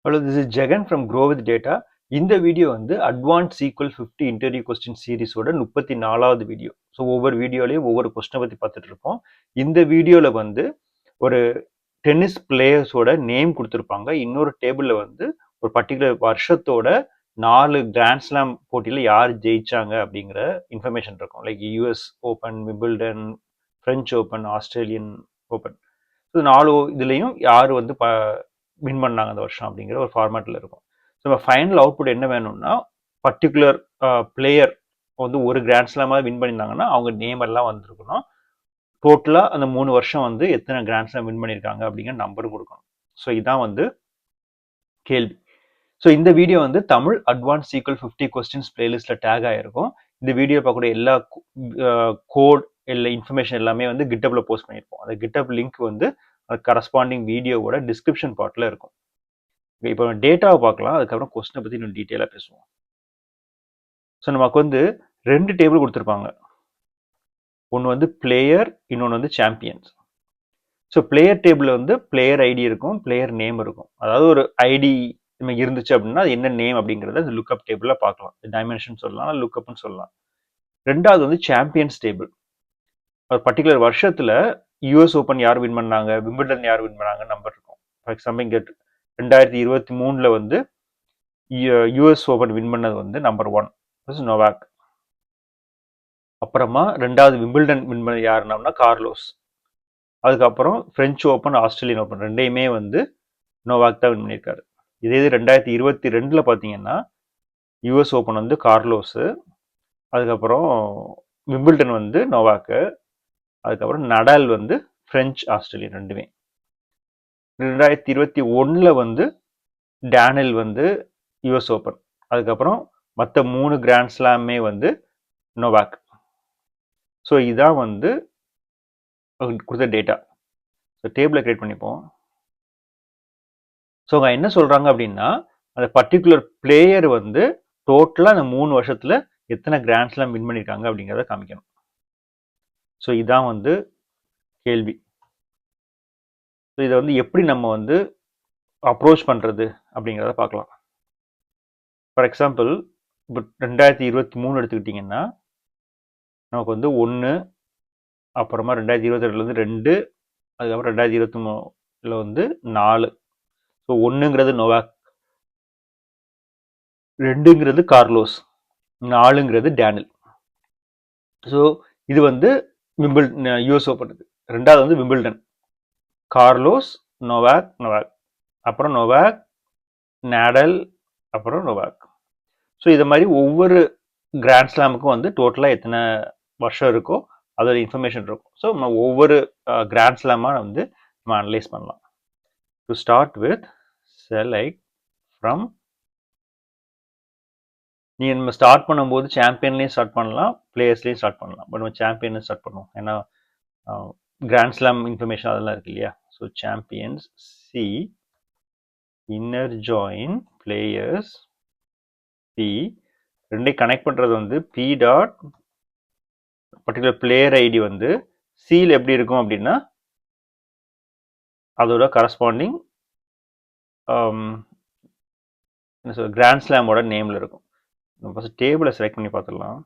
Hello, this is Jagan from Grow with Data. இந்த video வந்து advance SQL 50 interview question சீரிஸோட 34வது video. So ஒவ்வொரு வீடியோலையும் ஒவ்வொரு கொஸ்டினை பற்றி பார்த்துட்டு இருப்போம். இந்த வீடியோவில் வந்து ஒரு டென்னிஸ் பிளேயர்ஸோட நேம் கொடுத்துருப்பாங்க. இன்னொரு டேபிளில் வந்து ஒரு பர்டிகுலர் வருஷத்தோட 4 கிராண்ட் ஸ்லாம் போட்டியில் யார் ஜெயிச்சாங்க அப்படிங்கிற இன்ஃபர்மேஷன் இருக்கும். Like US open, Wimbledon, French open, Australian open. So 4 இதுலேயும் யார் வந்து வின் பண்ணாங்க அந்த வருஷம் அப்படிங்கிற ஒரு ஃபார்மேட்டில் இருக்கும். ஸோ நம்ம ஃபைனல் அவுட்புட் என்ன வேணும்னா பர்டிகுலர் பிளேயர் வந்து ஒரு கிராண்ட் ஸ்லாமாக வின் பண்ணியிருந்தாங்கன்னா அவங்க நேம் எல்லாம் வந்திருக்கணும். டோட்டலாக அந்த 3 வருஷம் வந்து எத்தனை கிராண்ட் ஸ்லாம் வின் பண்ணியிருக்காங்க அப்படிங்கிற நம்பரும் கொடுக்கணும். ஸோ இதான் வந்து கேள்வி. ஸோ இந்த வீடியோ வந்து தமிழ் அட்வான்ஸ் சீக்வல் 50 கொஸ்டின்ஸ் பிளேலிஸ்ட்டில் டேக் ஆகிருக்கும். இந்த வீடியோ பார்க்கக்கூடிய எல்லா கோட் இல்லை இன்ஃபர்மேஷன் எல்லாமே வந்து கிட்டப்பில் போஸ்ட் பண்ணியிருப்போம். அந்த கிட்டப் லிங்க் வந்து கரஸ்பாண்டிங் வீடியோவோட டிஸ்கிரிப்ஷன் பார்ட்டில் இருக்கும். இப்போ டேட்டாவை பார்க்கலாம், அதுக்கப்புறம் கொஸ்டினை பற்றி இன்னும் டீட்டெயிலாக பேசுவோம். ஸோ நமக்கு வந்து 2 டேபிள் கொடுத்துருப்பாங்க. ஒன்று வந்து பிளேயர், இன்னொன்று வந்து சாம்பியன்ஸ். ஸோ பிளேயர் டேபிளில் வந்து பிளேயர் ஐடி இருக்கும், பிளேயர் நேம் இருக்கும். அதாவது ஒரு ஐடி இருந்துச்சு அப்படின்னா அது என்ன நேம் அப்படிங்கிறத இந்த லுக்அப் டேபிளில் பார்க்கலாம். டைமென்ஷன் சொல்லலாம், லுக்அப்னு சொல்லலாம். ரெண்டாவது வந்து சாம்பியன்ஸ் டேபிள். ஒரு பர்டிகுலர் வருஷத்தில் யூஎஸ் ஓப்பன் யார் வின் பண்ணாங்க, விம்பிள்டன் யார் வின் பண்ணாங்க நம்பர் இருக்கும். ஃபார் எக்ஸாம்பிள் இங்கே 2023 வந்து யூஎஸ் ஓப்பன் வின் பண்ணது வந்து நம்பர் 1 நோவாக். அப்புறமா ரெண்டாவது விம்பிள்டன் வின் பண்ணது யாருன்னா கார்லோஸ். அதுக்கப்புறம் பிரெஞ்சு ஓப்பன், ஆஸ்திரேலியன் ஓப்பன் ரெண்டையுமே வந்து நோவாக் தான் வின் பண்ணியிருக்காரு. இதே 2022 பார்த்தீங்கன்னா யூஎஸ் ஓப்பன் வந்து கார்லோஸு, அதுக்கப்புறம் விம்பிள்டன் வந்து நோவாக்கு, அதுக்கப்புறம் நடால் வந்து பிரெஞ்சு, ஆஸ்திரேலியன் ரெண்டுமே. 2021 வந்து டேனில் வந்து யூஎஸ் ஓப்பன், அதுக்கப்புறம் மற்ற 3 கிராண்ட் ஸ்லாமே வந்து நோவாக். ஸோ இதான் வந்து கொடுத்த டேட்டா. ஸோ டேபிளை கிரியேட் பண்ணிப்போம். ஸோ அவங்க என்ன சொல்கிறாங்க அப்படின்னா அந்த பர்டிகுலர் பிளேயர் வந்து டோட்டலாக அந்த 3 வருஷத்தில் எத்தனை கிராண்ட் ஸ்லாம் வின் பண்ணியிருக்காங்க அப்படிங்கிறத காமிக்கணும். ஸோ இதான் வந்து கேள்வி. ஸோ இதை வந்து எப்படி நம்ம வந்து அப்ரோச் பண்ணுறது அப்படிங்கிறத பார்க்கலாம். ஃபார் எக்ஸாம்பிள் இப்போ 2023 எடுத்துக்கிட்டிங்கன்னா நமக்கு வந்து 1, அப்புறமா 2022 2, அதுக்கப்புறம் 2023 வந்து 4. ஸோ 1ங்கிறது நோவாக், 2ங்கிறது கார்லோஸ், 4ங்கிறது டேனில். ஸோ இது வந்து யூஎஸ் ஓப்பனுக்கு. ரெண்டாவது வந்து விம்பிள்டன், கார்லோஸ், நோவாக், அப்புறம் நோவாக், நாடல், அப்புறம் நோவாக். ஸோ இது மாதிரி ஒவ்வொரு கிராண்ட் ஸ்லாமுக்கும் வந்து டோட்டலாக எத்தனை வருஷம் இருக்கோ அதோட இன்ஃபர்மேஷன் இருக்கும். ஸோ நம்ம ஒவ்வொரு கிராண்ட் ஸ்லாமாக வந்து நம்ம அனலைஸ் பண்ணலாம். To start with select from, நீங்கள் நம்ம ஸ்டார்ட் பண்ணும்போது சாம்பியன்லேயும் ஸ்டார்ட் பண்ணலாம், பிளேயர்ஸ்லேயும் ஸ்டார்ட் பண்ணலாம். பட் நம்ம சாம்பியன் ஸ்டார்ட் பண்ணுவோம், ஏன்னா கிராண்ட் ஸ்லாம் இன்ஃபர்மேஷன் அதெல்லாம் இருக்கு இல்லையா. So champions C, inner join players P, ரெண்டையும் கனெக்ட் பண்ணுறது வந்து P dot particular player ID வந்து சியில் எப்படி இருக்கும் அப்படின்னா அதோட கரஸ்பாண்டிங் என்ன சொல் கிராண்ட் ஸ்லாமோட நேமில் இருக்கும். நம்ம ஃபஸ்ட் டேபிளை செலக்ட் பண்ணி பார்த்துடலாம்.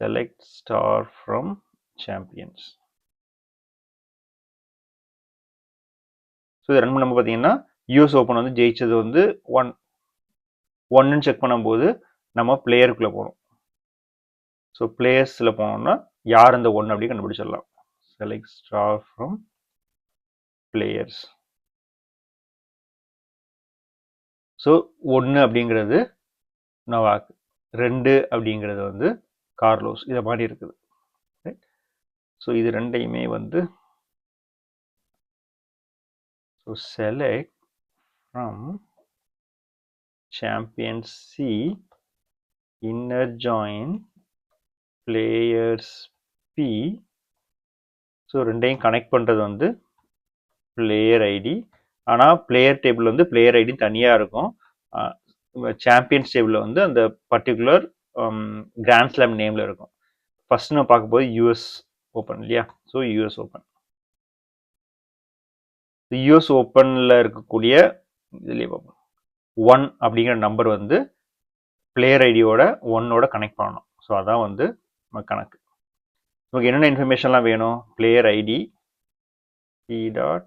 Select star from champions. So இது ரன் பண்ணும்போது பார்த்தீங்கன்னா யூஎஸ் ஓப்பன் வந்து ஜெயிச்சது வந்து 1ன்னு செக் பண்ணும்போது நம்ம பிளேயருக்குள்ளே போகணும். ஸோ பிளேயர்ஸில் போனோம்னா யார் அந்த 1 அப்படி கண்டுபிடிச்சிடலாம். Select star from players. So 1 அப்படிங்கிறது நோவாக், 2 அப்படிங்கிறது வந்து கார்லோஸ், இதை மாதிரி இருக்குது. ஸோ இது ரெண்டையுமே வந்து so select from champions C, inner join players P. So ரெண்டையும் கனெக்ட் பண்ணுறது வந்து பிளேயர் ஐடி. ஆனால் பிளேயர் டேபிள் வந்து பிளேயர் ஐடி தனியாக இருக்கும். சாம்பியன்ஸ் டேபிளில் வந்து அந்த பர்டிகுலர் கிராண்ட் ஸ்லாம் நேமில் இருக்கும். ஃபர்ஸ்ட் நம்ம பார்க்கும்போது யூஎஸ் ஓப்பன் இல்லையா. ஸோ யூஎஸ் ஓப்பன், யூஎஸ் ஓப்பனில் இருக்கக்கூடிய இதுலேயே பார்ப்போம். 1 அப்படிங்கிற நம்பர் வந்து பிளேயர் ஐடியோட 1ஓட கனெக்ட் பண்ணணும். ஸோ அதான் வந்து நம்ம கணக்கு. நமக்கு என்னென்ன இன்ஃபர்மேஷன்லாம் வேணும்? Player ID, P dot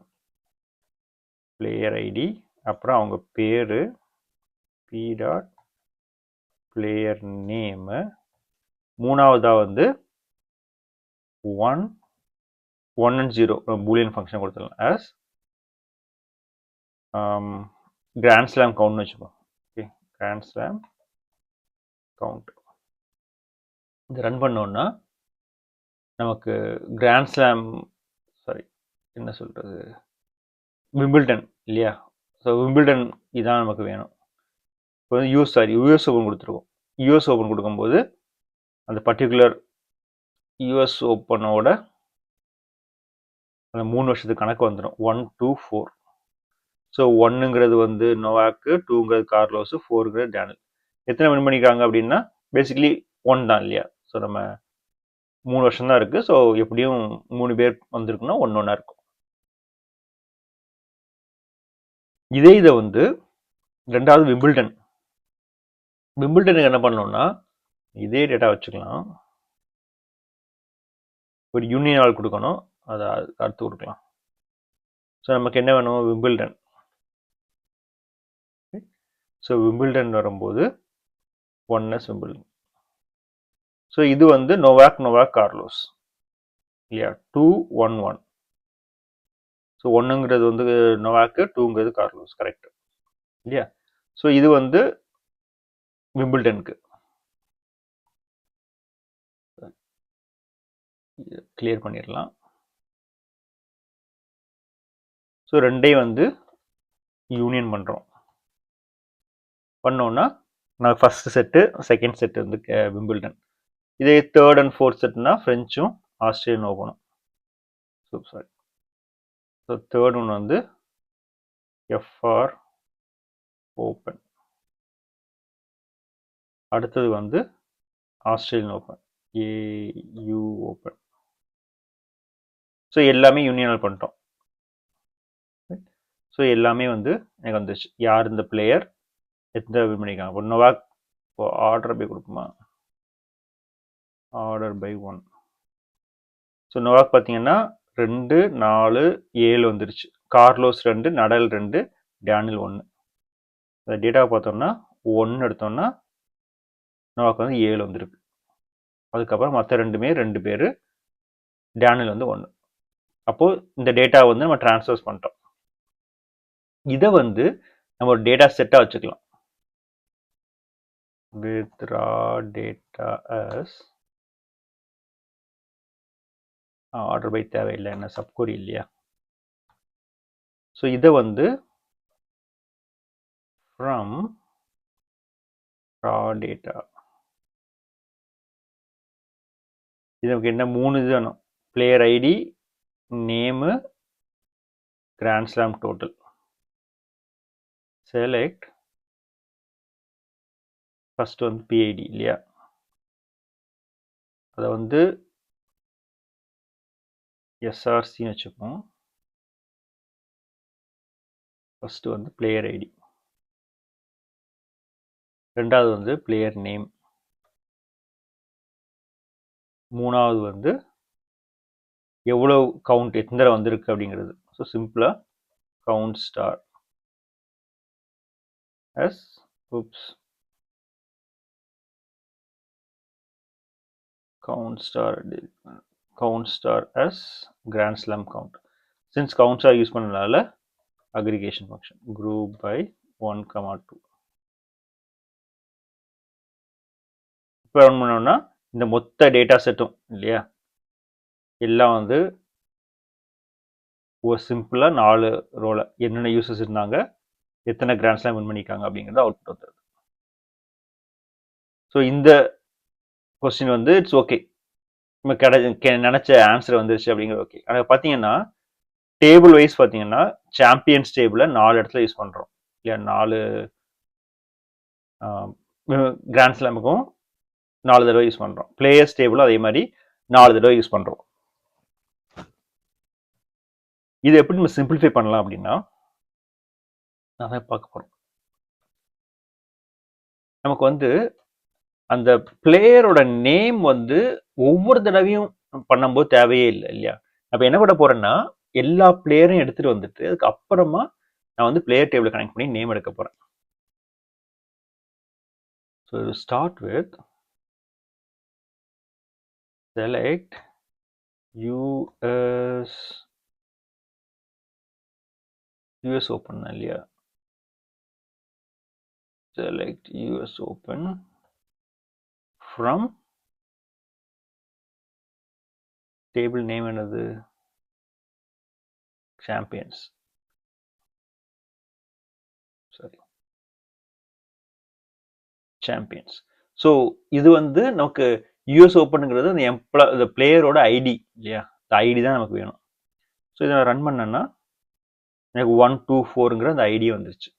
player ID, அப்புறம் அவங்க பேர், பி டாட் பிளேயர் நேமு, மூணாவதா வந்து 1 and 0 பூலியன் ஃபங்க்ஷன் கொடுத்துடலாம் as கிராண்ட் ஸ்லாம் கவுண்ட்னு வச்சுப்போம். Okay, grand slam count. இது ரன் பண்ணோன்னா நமக்கு கிராண்ட் ஸ்லாம் என்ன சொல்கிறது, விம்பிள்டன் இல்லையா? ஸோ விம்பிள்டன் இதான் நமக்கு வேணும். இப்போ வந்து யூஎஸ் ஓப்பன் கொடுத்துருவோம். யூஎஸ் ஓப்பன் கொடுக்கும்போது அந்த பர்டிகுலர் யூஎஸ் ஓப்பனோட அந்த 3 வருஷத்துக்கு கணக்கு வந்துடும். 1, 2, 4. ஸோ 1ங்கிறது வந்து நோவாக்கு, 2ங்கிறது கார்லோஸு, 4ங்கிறது டேனில். எத்தனை வின் பண்ணிக்காங்க அப்படின்னா பேசிக்கலி 1 தான் இல்லையா? ஸோ நம்ம 3 வருஷம் தான் இருக்குது. ஸோ எப்படியும் 3 பேர் வந்திருக்குன்னா 1 இருக்கும். இதை வந்து ரெண்டாவது விம்பிள்டனுக்கு என்ன பண்ணணும்னா இதே டேட்டா வச்சுக்கலாம். ஒரு யூனியன் ஆள் கொடுக்கணும், அதை அடுத்து கொடுக்கலாம். ஸோ நமக்கு என்ன வேணும்? விம்பிள்டன். ஸோ விம்பிள்டன் வரும்போது 1s விம்பிள்டன். ஸோ இது வந்து நோவாக் கார்லோஸ் இல்லையா? 2, 1, 1. ஸோ 1ங்கிறது வந்து நோவாக்கு, 2ங்கிறது கார்லோஸ். கரெக்ட் இல்லையா? ஸோ இது வந்து விம்பிள்டனுக்கு. கிளியர் பண்ணிடலாம். ஸோ ரெண்டையும் வந்து யூனியன் பண்ணுறோம். பண்ணோன்னா நான் ஃபர்ஸ்ட் செட்டு, செகண்ட் செட்டு வந்து விம்பிள்டன். இதே தேர்ட் அண்ட் ஃபோர்த் செட்னா ஃப்ரெஞ்சும் ஆஸ்திரேலியன் ஓப்பனும். சாரி, ஸோ தேர்ட் ஒன் வந்து எஃப்ஆர் ஓப்பன், அடுத்தது வந்து Australian open, AU open. So எல்லாமே யூனியனல் பண்ணிட்டோம். ஸோ எல்லாமே வந்து எனக்கு வந்துச்சு. யார் இந்த பிளேயர், எத்தனை வின் பண்ணிக்காங்க. இப்போ நோவாக் இப்போ ஆர்டர் பை கொடுக்குமா? Order by 1. ஸோ நோவாக் பார்த்தீங்கன்னா 2, 4, 7 வந்துருச்சு. Carlos 2, Nadal 2, Daniil 1. இந்த டேட்டாவை பார்த்தோம்னா 1 எடுத்தோம்னா நோவாக் வந்து 7 வந்துருக்கு. அதுக்கப்புறம் மற்ற ரெண்டுமே 2 பேர், டேனில் வந்து 1. அப்போது இந்த டேட்டா வந்து நம்ம டிரான்ஸ்ஃபர்ஸ் பண்ணிட்டோம். இதை வந்து நம்ம ஒரு டேட்டா செட்டாக வச்சுக்கலாம். Withdraw data as order by தேவையில்லை, என்ன சப்கொரி இல்லையா? ஸோ இதை வந்து ஃப்ரம் ரா டேட்டா, இது நமக்கு என்ன 3 இது வேணும். Player ID, name, grand slam total. Select first வந்து பிஐடி இல்லையா? அதை வந்து எஸ்ஆர்சின்னு வச்சுப்போம். ஃபர்ஸ்ட் வந்து பிளேயர் ஐடி, ரெண்டாவது வந்து பிளேயர் நேம், மூணாவது வந்து எவ்வளோ கவுண்ட், எத்தனை வந்திருக்கு அப்படிங்கிறது. ஸோ சிம்பிளாக count star as count star as grand slam count. Since counts are use பண்ணனால aggregation function group by 1, 2. இப்போ ரன் பண்ணோம்னா இந்த மொத்த டேட்டா செட்டும் இல்லையா, எல்லாம் வந்து ஒரு சிம்பிளா 4 ரோல என்னென்ன யூசர்ஸ் இருந்தாங்க, எத்தனை கிராண்ட் ஸ்லாம் வின் பண்ணிக்காங்க அப்படிங்கிறது அவுட்புட் வந்துருது. ஸோ இந்த கொஸ்டின் வந்து இட்ஸ் ஓகே, நம்ம நினைச்ச ஆன்சர் வந்துருச்சு அப்படிங்கிறது ஓகே. ஆனால் பார்த்தீங்கன்னா டேபிள் வைஸ் பார்த்தீங்கன்னா சாம்பியன்ஸ் டேபிள 4 இடத்துல யூஸ் பண்ணுறோம் இல்லையா? 4 கிராண்ட் ஸ்லாமுக்கும் 4 தடவை யூஸ் பண்ணுறோம். பிளேயர்ஸ் டேபிளும் அதே மாதிரி 4 தடவை யூஸ் பண்ணுறோம். இது எப்படி நம்ம சிம்பிளிஃபை பண்ணலாம் அப்படின்னா நான் பார்க்க போகிறோம். நமக்கு வந்து அந்த பிளேயரோட நேம் வந்து ஒவ்வொரு தடவையும் பண்ணும்போது தேவையே இல்லை இல்லையா? அப்ப என்ன பண்ண போறேன்னா எல்லா பிளேயரையும் எடுத்துட்டு வந்துட்டு அதுக்கு அப்புறமா நான் வந்து பிளேயர் டேபிள் கனெக்ட் பண்ணி நேம் எடுக்க போறேன். So start with select US open இல்லையா? select US Open from table name என்னது? Champions. Sorry. Champions. ஸோ இது வந்து நமக்கு யூஎஸ் ஓப்பனுங்கிறது அந்த பிளேயரோட ஐடி இல்லையா? இந்த ஐடி தான் நமக்கு வேணும். ஸோ இதை நான் ரன் பண்ணேன்னா எனக்கு 1 2 4ங்கிற அந்த ஐடி வந்துருச்சு.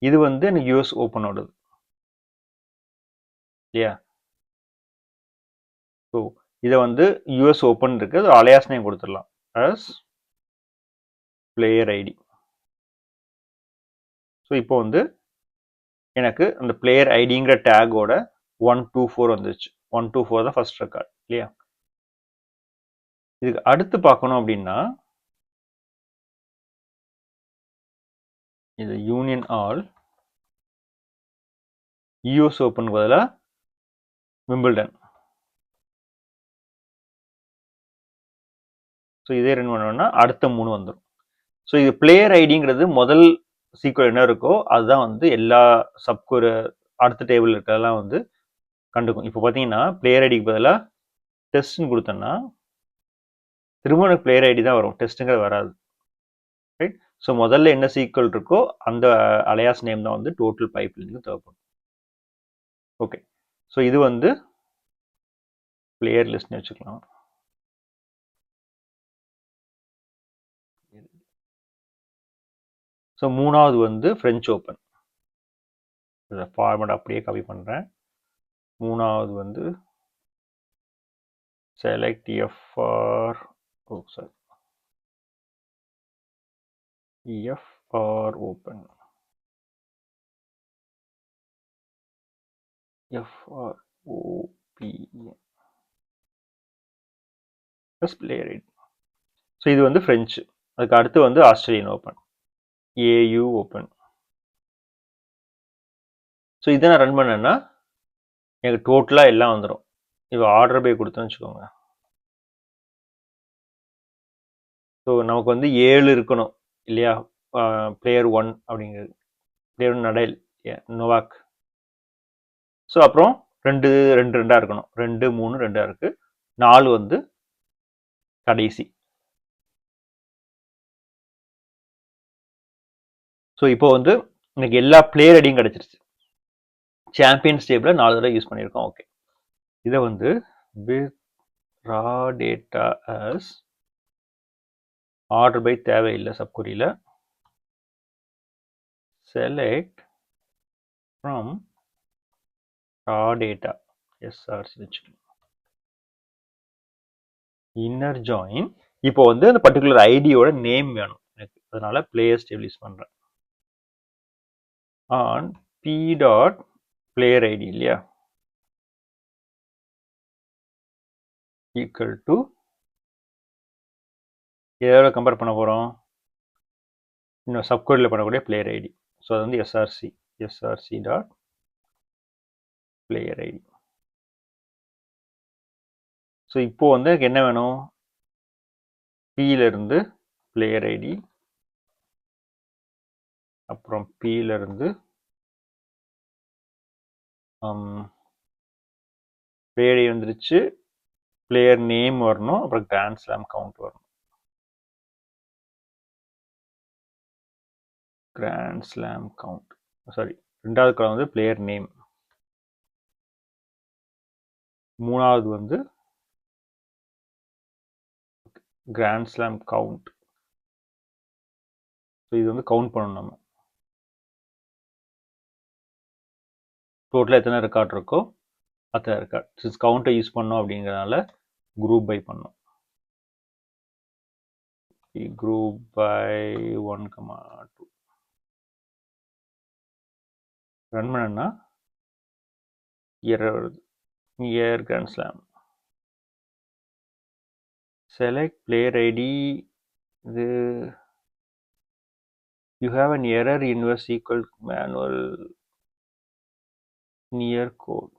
இது வந்து எனக்கு யூஎஸ் ஓப்பனோடது இல்லையா? ஸோ இதை வந்து யூஎஸ் ஓப்பன் இருக்கு, அது அலையாஸ் நேம் கொடுத்துடலாம் as பிளேயர் ஐடி. ஸோ இப்போ வந்து எனக்கு அந்த பிளேயர் ஐடிங்கிற டேகோட 1 2 4 வந்துருச்சு. 1 2 4 தான் ஃபர்ஸ்ட் ரெக்கார்ட் இல்லையா? இதுக்கு அடுத்து பார்க்கணும் அப்படின்னா இது யூனியன் ஆல் யூஎஸ் ஓப்பன் பதிலாக விம்பிள்டன். ஸோ இதே ரன் பண்ணோம்னா அடுத்த 3 வந்துடும். ஸோ இது பிளேயர் ஐடிங்கிறது முதல் சீக்வல் என்ன இருக்கோ அதுதான் வந்து எல்லா சப்கோர் அடுத்த டேபிள் இருக்கிறதெல்லாம் வந்து கண்டுக்கும். இப்போ பார்த்தீங்கன்னா பிளேயர் ஐடிக்கு பதிலாக டெஸ்ட்னு கொடுத்தோன்னா திரும்ப பிளேயர் ஐடி தான் வரும், டெஸ்ட்டுங்கிறது வராது. ரைட்? ஸோ முதல்ல என்ன சீக்வல் இருக்கோ அந்த அலையாஸ் நேம் தான் வந்து டோட்டல் பைப்லைனுக்கு தேவைப்படும். ஓகே, ஸோ இது வந்து பிளேயர் லிஸ்ட்னு வச்சுக்கலாம். ஸோ மூணாவது வந்து ஃப்ரெஞ்ச் ஓப்பன். ஃபார்மட் அப்படியே காப்பி பண்ணுறேன். மூணாவது வந்து select FR open player ID. So இது வந்து ஃப்ரெஞ்சு. அதுக்கு அடுத்து வந்து Australian open AU open. So இதை நான் ரன் பண்ணேன்னா எனக்கு டோட்டலாக எல்லாம் வந்துடும். இப்போ ஆர்டர் பை கொடுத்தோன்னு வச்சுக்கோங்க. ஸோ நமக்கு வந்து 7 இருக்கணும் இல்லையா? பிளேயர் 1 அப்படிங்கிறது பிளேயர் 1 நடேல், நோவாக். ஸோ அப்புறம் 2 2 2 இருக்கணும். 2 3 2 இருக்கு. 4 வந்து கடைசி. ஸோ இப்போ வந்து எனக்கு எல்லா பிளேயர் ஐடியும் கிடைச்சிருச்சு. சாம்பியன்ஸ் டேபிள் 4 தடவை யூஸ் பண்ணியிருக்கோம். ஓகே, இதை வந்து with raw data as order by தேவையில்லை சப்கொரியில் select from raw data SRC வச்சுக்கணும். Inner join. இப்போ வந்து அந்த பர்டிகுலர் ஐடியோட நேம் வேணும் எனக்கு, அதனால பிளேயர்ஸ் டேபிள் யூஸ் பண்றேன். On P dot player ID இல்லையா ஈக்குவல் டு எதோட கம்பேர் பண்ண போறோம்? இன்னும் சப்கோடில் பண்ணக்கூடிய பிளேயர் ஐடி. ஸோ அது வந்து SRC dot player ID. So இப்போ வந்து எனக்கு என்ன வேணும்? பியில இருந்து பிளேயர் ஐடி, அப்புறம் பியில இருந்து பிளேயர் ஐடி வந்துருச்சு, பிளேயர் நேம் வரணும், அப்புறம் கிராண்ட் ஸ்லாம் கவுண்ட் வரணும். கிராண்ட் ஸ்லாம் கவுண்ட் சாரி, ரெண்டாவது காலம் வந்து பிளேயர் நேம், மூணாவது வந்து கிராண்ட் ஸ்லாம் கவுண்ட். ஸோ இது வந்து கவுண்ட் பண்ணணும். நம்ம டோட்டலாக எத்தனை ரெக்கார்ட் இருக்கோ அத்தனை ரெக்கார்ட். சின்ஸ் கவுண்டை யூஸ் பண்ணோம் அப்படிங்கிறதுனால குரூப் பை பண்ணோம். குரூப் பை 1, 2 ரன் பண்ணா error year Grand Slam. Select player ID. You have an error inverse equal manual near code.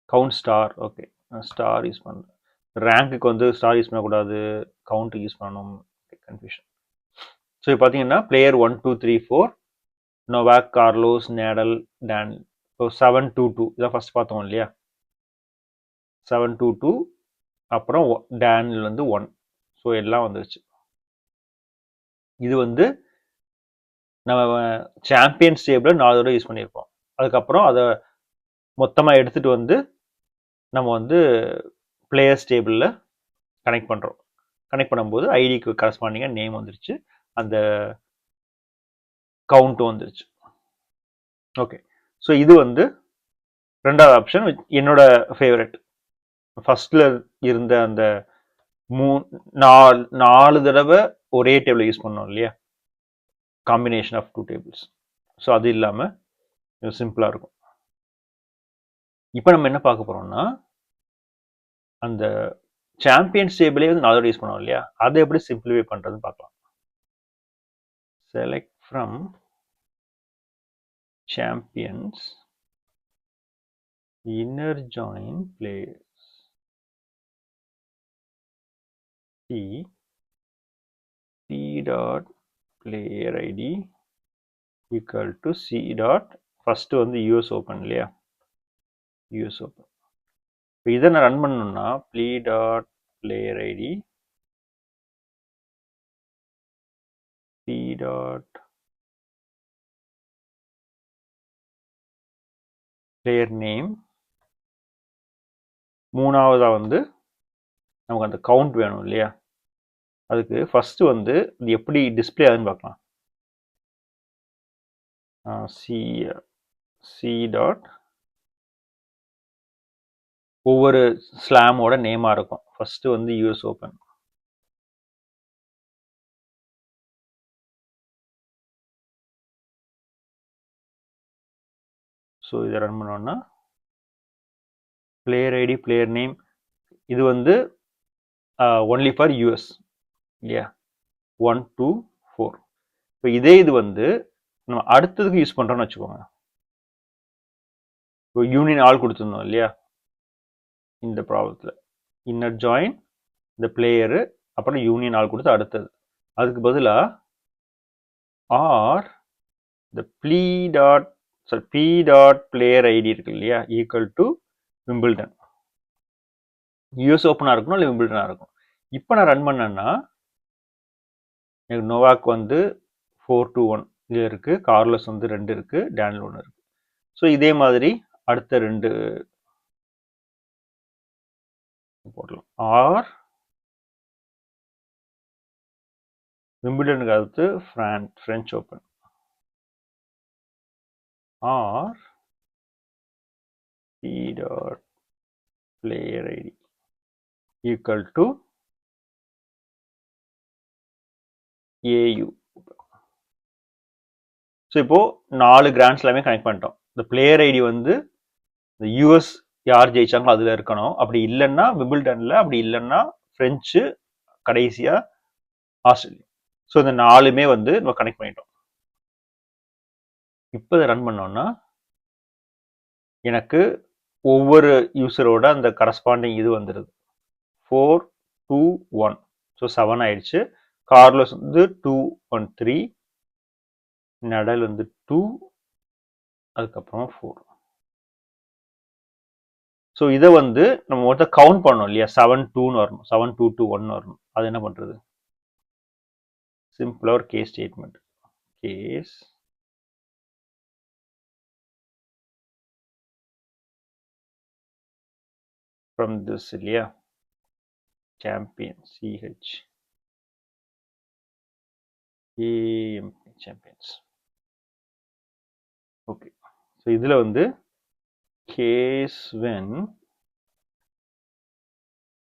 Count star. Okay, star use பண்ணுறேன். ரேங்க்குக்கு வந்து ஸ்டார் யூஸ் பண்ணக்கூடாது, கவுண்ட்டுக்கு use பண்ணணும். Confusion. So இப்போ பார்த்தீங்கன்னா player 1 2 3 4 Novak, Carlos, நேடல், tan. இப்போ 7-2-2 இதான் first பார்த்தோம் இல்லையா? 7-2-2 அப்புறம் டேனில் வந்து 1. ஸோ எல்லாம் வந்துருச்சு. இது வந்து நம்ம சாம்பியன்ஸ் டேபிள் 4 தடவை யூஸ் பண்ணியிருப்போம். அதுக்கப்புறம் அதை மொத்தமாக எடுத்துகிட்டு வந்து நம்ம வந்து பிளேயர்ஸ் டேபிளில் கனெக்ட் பண்ணுறோம். கனெக்ட் பண்ணும்போது ஐடிக்கு கரஸ்பாண்டிங்காக நேம் வந்துருச்சு, அந்த கவுண்ட்டும் வந்துருச்சு. ஓகே, ஸோ இது வந்து ரெண்டாவது ஆப்ஷன், என்னோட ஃபேவரட். ஃபர்ஸ்ட்ல இருந்த அந்த 4 தடவை ஒரே டேபிள் யூஸ் பண்ணோம் இல்லையா, காம்பினேஷன் ஆஃப் 2 டேபிள்ஸ். ஸோ அது இல்லாமல் சிம்பிளாக இருக்கும். இப்போ நம்ம என்ன பார்க்க போறோம்னா, அந்த சாம்பியன்ஸ் டேபிளே வந்து 4 தடவை யூஸ் பண்ணோம் இல்லையா, அதை எப்படி சிம்பிளிஃபை பண்ணுறதுன்னு பார்க்கலாம். Select from champions, inner join players, c dot player id equal to c dot first வந்து US open இல்லையா, US open. இப்போ இதை நான் ரன் பண்ணணும்னா p dot player id p dot player name, மூணாவதா வந்து நமக்கு அந்த கவுண்ட் வேணும் இல்லையா, அதுக்கு ஃபர்ஸ்ட் வந்து இது எப்படி டிஸ்பிளே ஆகுதுன்னு பார்க்கலாம். சி டாட் ஒவ்வொரு ஸ்லாமோட நேமா இருக்கும். ஃபர்ஸ்ட் வந்து யூஎஸ் ஓப்பன், ஸோ இதை ரன் பண்ணோம்னா பிளேயர் ஐடி பிளேயர் நேம் இது வந்து ஒன்லி ஃபார் யூஎஸ் இல்லையா, 1 2 4. இப்போ இதே இது வந்து நம்ம அடுத்ததுக்கு யூஸ் பண்ணுறோம்னு வச்சுக்கோங்க. இப்போ யூனியன் ஆல் கொடுத்துருந்தோம் இல்லையா இந்த ப்ராப்ளத்தில், இன்னர் ஜாயின் இந்த பிளேயரு அப்புறம் யூனியன் ஆல் கொடுத்து அடுத்தது, அதுக்கு பதிலாக ஆர் இந்த பி டாட் பிளேயர் ஐடி இருக்கு இல்லையா ஈக்குவல் டு விம்பிள்டன். யூஎஸ் ஓப்பனாக இருக்கணும் இல்லை விம்பிள்டனாக இருக்கும். இப்போ நான் ரன் பண்ணேன்னா எனக்கு நோவாக் வந்து 4-1 இது இருக்கு, கார்லஸ் வந்து 2 இருக்கு, டேனில் 1 இருக்கு. ஸோ இதே மாதிரி அடுத்த 2 போடலாம். ஆர் விம்பிள்டனுக்கு அடுத்து French open, or p dot player id equal to AU. So இப்போ 4 கிராண்ட் ஸ்லாமே கனெக்ட் பண்ணிட்டோம். இந்த பிளேயர் ஐடி வந்து இந்த யூஎஸ் யார் ஜெயிச்சாங்களோ அதில் இருக்கணும், அப்படி இல்லைன்னா விம்பிள்டனில், அப்படி இல்லைன்னா ஃப்ரெஞ்சு, கடைசியா ஆஸ்திரேலியா. ஸோ இந்த 4மே வந்து நம்ம கனெக்ட் பண்ணிட்டோம். இப்போ இதை ரன் பண்ணோம்னா எனக்கு ஒவ்வொரு யூசரோட அந்த கரஸ்பாண்டிங் இது வந்துடுது. 4 2 1, ஸோ 7 ஆயிடுச்சு. கார்லோஸ் வந்து 2 1 3, நடல் வந்து 2, அதுக்கப்புறமா 4. ஸோ இதை வந்து நம்ம மொத்தம் கவுண்ட் பண்ணோம் இல்லையா, 7-2ன்னு வரணும், 7-2-2-1 வரணும். அது என்ன பண்றது, சிம்பிளா ஒரு case statement, case from this இல்லையா champion ch am champions. Okay, so இதுல வந்து கேஸ் when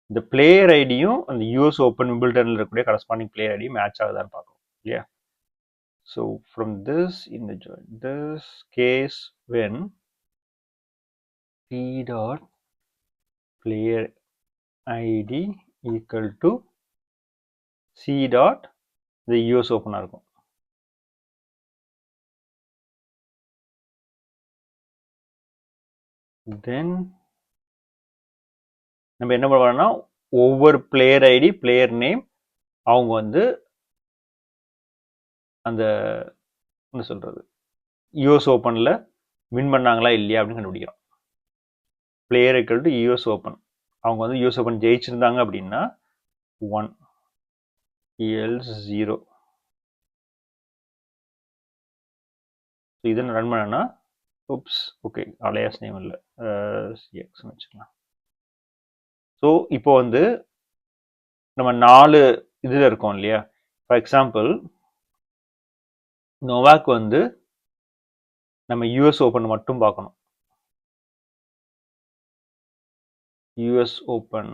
இந்த பிளேயர் ஐடியும் அந்த யூஎஸ் ஓப்பன் விம்பிள்டன்ல இருக்கக்கூடிய கரஸ்பாண்டிங் பிளேயர் ஐடியும் மேட்ச் ஆகுதான்னு பார்க்கணும் இல்லையா. So from this in the join this case when p dot player id equal to c dot the US open இருக்கும். Then நம்ம என்ன பண்ணுவோம்னா ஒவ்வொரு பிளேயர் ஐடி பிளேயர் நேம் அவங்க வந்து அந்த என்ன சொல்றது யூஎஸ் ஓப்பனில் வின் பண்ணாங்களா இல்லையா அப்படின்னு கண்டுபிடிக்கிறோம். Player equal to US open அவங்க வந்து யூஎஸ் ஓப்பன் ஜெயிச்சிருந்தாங்க அப்படின்னா 1 எல்ஸ் 0. இதை ரன் பண்ணனா oops ஓகே அலையாஸ் நேம் இல்லை எக்ஸ்னு வச்சுக்கலாம். ஸோ இப்போ வந்து நம்ம 4 இதில் இருக்கோம் இல்லையா. ஃபார் எக்ஸாம்பிள் நோவாக் வந்து நம்ம யூஎஸ் ஓப்பன் மட்டும் பார்க்கணும். யூஎஸ் ஓப்பன்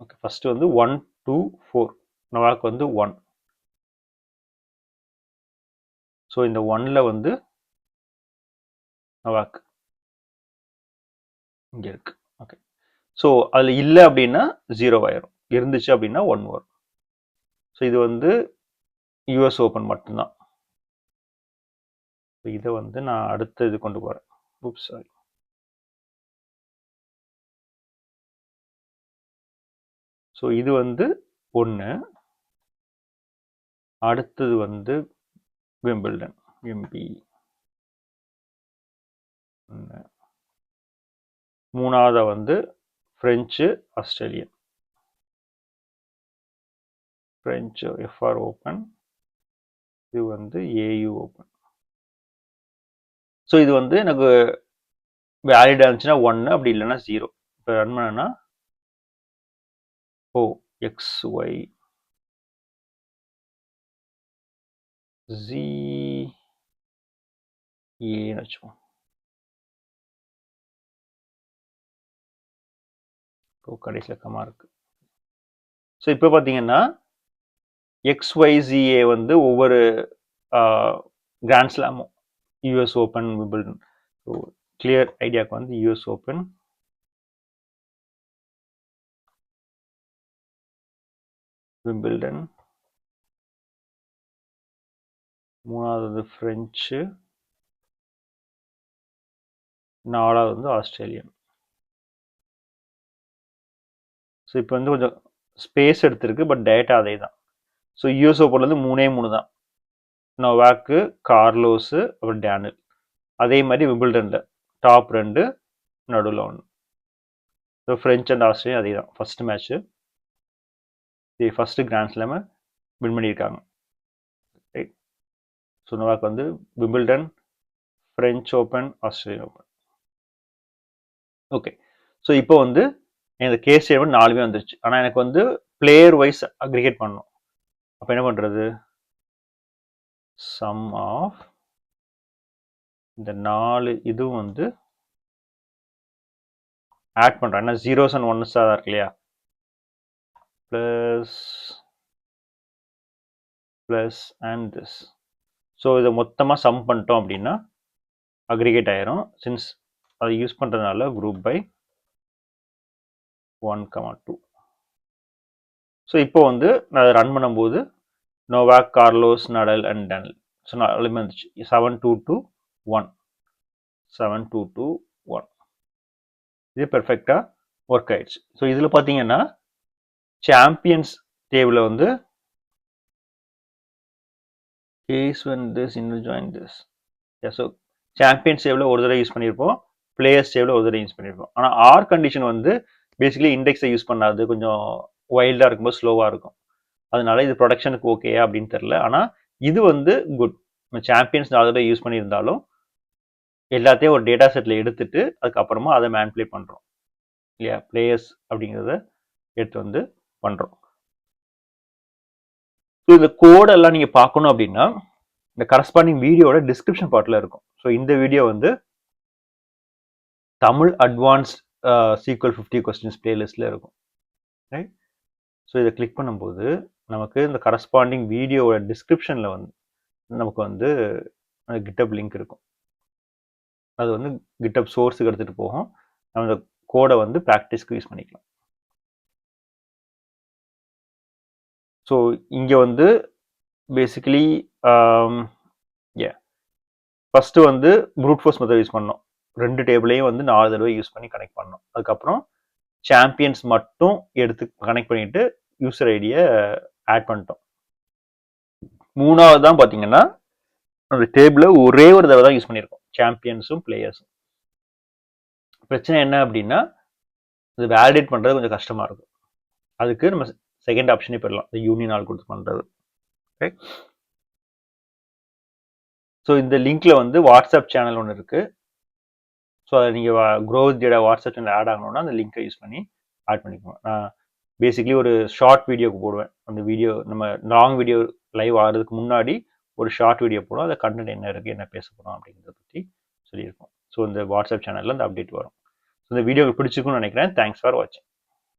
ஓகே ஃபர்ஸ்ட் வந்து 1 2 4 நோவாக் வந்து 1. ஸோ இந்த 1ல் வந்து நோவாக் இங்கே இருக்கு. ஓகே ஸோ அதில் இல்லை அப்படின்னா 0 ஆயிரும், இருந்துச்சு அப்படின்னா 1 வரும். ஸோ இது வந்து யூஎஸ் ஓப்பன் மட்டும்தான். இதை வந்து நான் அடுத்த இது கொண்டு போகிறேன். oops sorry. ஸோ இது வந்து 1, அடுத்தது வந்து விம்பிள்டன் எம்பி 1, மூணாவது வந்து French Australian French FR open, இது வந்து ஏயு ஓப்பன். ஸோ இது வந்து எனக்கு வேலிட் இருந்துச்சுன்னா 1 அப்படி இல்லைன்னா 0. இப்போ ரன் பண்ணனா ஓ எக்ஸ் ஒய் ஜி ஏன்னு வச்சுப்போம். இப்போ கடைசியில் கமா இருக்கு. ஸோ இப்போ பார்த்தீங்கன்னா XYZA வந்து ஒவ்வொரு கிராண்ட் ஸ்லாமும் US open Wimbledon. So clear ஐடியாவுக்கு வந்து யூஎஸ் ஓப்பன் விம்பிள்டன், மூணாவது ஃப்ரெஞ்சு, நாலாவது வந்து ஆஸ்திரேலியன். ஸோ இப்போ வந்து கொஞ்சம் ஸ்பேஸ் எடுத்திருக்கு, பட் டேட்டா அதே தான். ஸோ யூஎஸ் ஓப்பனில் வந்து 3 தான், நோவாக்கு, கார்லோஸு, அப்புறம் டேனில். அதே மாதிரி விம்பிள்டனில் டாப் 2 நடுவில் 1. ஸோ ஃப்ரெஞ்ச் அண்ட் ஆஸ்திரேலியா அதே தான். ஃபர்ஸ்ட் மேட்ச்சு இது ஃபர்ஸ்ட் கிராண்ட் ஸ்லாமை வின் பண்ணியிருக்காங்க. ரைட். ஸோ நோவாக் வந்து Wimbledon, French open, Australian open. Okay so இப்போ வந்து எனக்கு கேஸ் ஸ்டேட்மெண்ட் 4 வந்துருச்சு. ஆனால் எனக்கு வந்து பிளேயர் வைஸ் அக்ரிகேட் பண்ணணும். அப்போ என்ன பண்ணுறது, சம் ஆஃப் இந்த 4 இதுவும் வந்து ஆட் பண்ணுறேன். ஏன்னா 0s and 1s தான் இருக்கு இல்லையா. Plus and this. ஸோ இதை மொத்தமாக சம் பண்ணிட்டோம் அப்படின்னா அக்ரிகேட் ஆயிரும். சின்ஸ் அதை யூஸ் பண்ணுறதுனால குரூப் பை 1, 2. ஸோ இப்போ வந்து நான் அதை ரன் பண்ணும்போது Novak, Carlos, Nadal and Daniil so நாலுமே வந்துச்சு. 7 2 2 1 7 2 2 1. இது பெர்ஃபெக்டாக ஒர்க் ஆயிடுச்சு. ஸோ இதில் பார்த்தீங்கன்னா சாம்பியன்ஸ் டேபிளில் வந்து கேஸ் when this இன்னும் ஜாயின் திஸ். ஸோ சாம்பியன்ஸ் டேபிளில் ஒரு தடவை யூஸ் பண்ணியிருப்போம், பிளேயர்ஸ் டேபிளில் ஒரு தடவை யூஸ் பண்ணியிருப்போம். ஆனால் ஆர் கண்டிஷன் வந்து பேசிக்கலி இண்டெக்ஸை யூஸ் பண்ணாது, கொஞ்சம் வைல்டாக இருக்கும்போது ஸ்லோவாக இருக்கும். அதனால இது ப்ரொடக்ஷனுக்கு ஓகே அப்படின்னு தெரில. ஆனால் இது வந்து குட். நம்ம சாம்பியன்ஸ் 4 தடவை யூஸ் பண்ணியிருந்தாலும் எல்லாத்தையும் ஒரு டேட்டா செட்டில் எடுத்துட்டு அதுக்கப்புறமா அதை மேனிபுலேட் பண்ணுறோம் இல்லையா. பிளேயர்ஸ் அப்படிங்கிறத எடுத்து வந்து பண்ணுறோம். ஸோ இந்த கோடெல்லாம் நீங்கள் பார்க்கணும் அப்படின்னா இந்த கரஸ்பாண்டிங் வீடியோட டிஸ்கிரிப்ஷன் பார்ட்டில் இருக்கும். ஸோ இந்த வீடியோ வந்து தமிழ் அட்வான்ஸ்ட் SQL 50 கொஸ்டின்ஸ் பிளேலிஸ்டில் இருக்கும். ரைட். ஸோ இதை கிளிக் பண்ணும்போது நமக்கு இந்த கரஸ்பாண்டிங் வீடியோவோட டிஸ்கிரிப்ஷனில் வந்து நமக்கு வந்து கிட்டப் லிங்க் இருக்கும். அது வந்து கிட்டப் சோர்ஸுக்கு எடுத்துகிட்டு போகும். நம்ம அந்த கோடை வந்து ப்ராக்டிஸ்க்கு யூஸ் பண்ணிக்கலாம். ஸோ இங்கே வந்து பேசிக்கலி ஃபஸ்ட்டு வந்து ப்ரூட் ஃபோர்ஸ் மெத்தட் யூஸ் பண்ணோம். 2 டேபிளையும் வந்து 4 தடவை யூஸ் பண்ணி கனெக்ட் பண்ணோம். அதுக்கப்புறம் சாம்பியன்ஸ் மட்டும் எடுத்து கனெக்ட் பண்ணிட்டு யூசர் ஐடியை ஆட் பண்ணிட்டோம். 3வது தான் பார்த்தீங்கன்னா அந்த டேபிளை ஒரே ஒரு தடவை தான் யூஸ் பண்ணியிருக்கோம், சாம்பியன்ஸும் பிளேயர்ஸும். பிரச்சனை என்ன அப்படின்னா அது வேலிடேட் பண்ணுறது கொஞ்சம் கஷ்டமாக இருக்கும். அதுக்கு நம்ம செகண்ட் ஆப்ஷனே போயிடலாம், இந்த யூனியன் ஆல் கொடுத்து பண்ணுறது. ஓகே, ஸோ இந்த லிங்க்ல வந்து வாட்ஸ்அப் சேனல் ஒன்று இருக்குது. ஸோ அதை நீங்கள் grow with data WhatsApp channel add ஆகணும்னா அந்த லிங்கை யூஸ் பண்ணி ஆட் பண்ணிக்கோங்க. நான் பேசிக்லி ஒரு ஷார்ட் வீடியோக்கு போடுவேன். அந்த வீடியோ நம்ம லாங் வீடியோ லைவ் ஆகிறதுக்கு முன்னாடி ஒரு ஷார்ட் வீடியோ போடும். அந்த கண்டென்ட் என்ன இருக்குது, என்ன பேச போகிறோம் அப்படிங்கிறத பற்றி சொல்லியிருக்கோம். ஸோ இந்த வாட்ஸ்அப் சேனலில் அந்த அப்டேட் வரும். ஸோ இந்த வீடியோ பிடிச்சிருக்குன்னு நினைக்கிறேன். தேங்க்ஸ் ஃபார் வாட்சிங்.